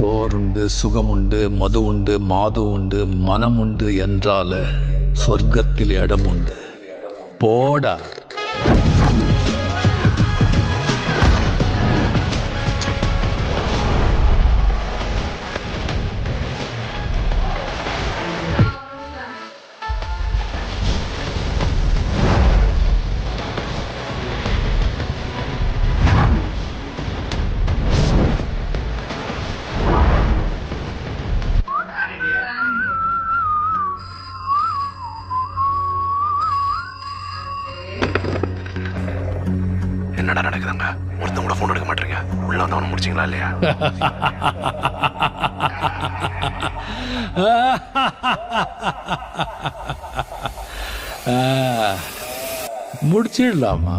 சோறுண்டு சுகமுண்டு மது உண்டு மாது உண்டு மனம் உண்டு என்றால சொர்க்கத்தில் இடம் உண்டு. போடா. என்னடா நடக்குதுங்க? ஒருத்தன் கூட போன் எடுக்க மாட்டீங்க. உள்ள வந்தவன முடிச்சிங்களா இல்லையா? முடிச்சிடலாமா?